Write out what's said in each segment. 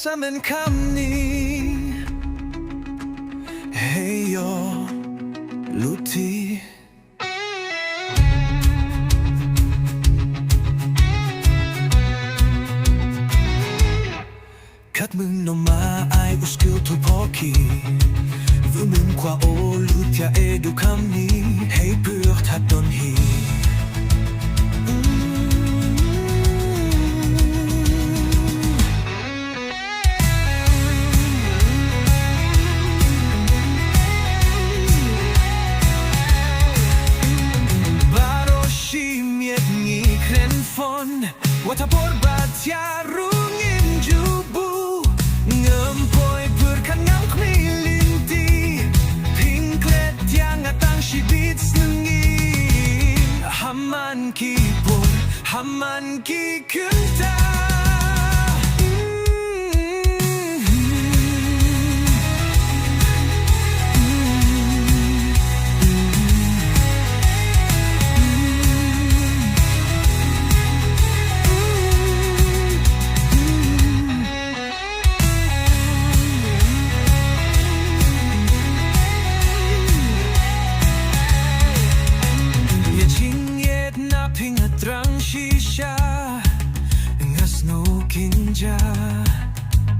sammen kamni Hey yo luti Kat mừng no ma ai uskil tu poki Vu mừng qua o lutia edu kamni Hey pur ta don hi What a borbat ya rungin jubu Ngempoy berkan ngam kmilinti Pingklet yang atang shibit sengi Haman ki pun, haman ki kunta Shisha ngasno kinja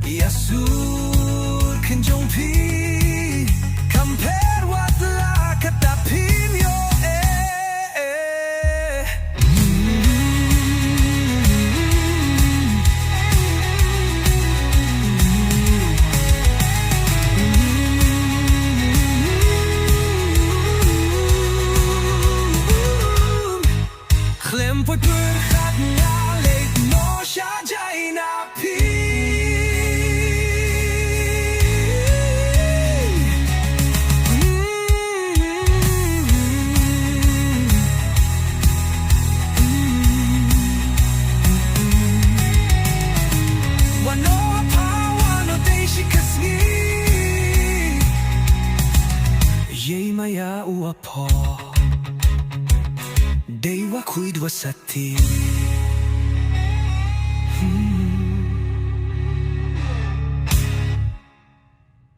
Yasur kinjong pi Compare what la katapim yo Klem po't berkat ngalit no siya jay na pi Wano pa wano day si kasngi Yay maya uwa po Dewa kuidwa sati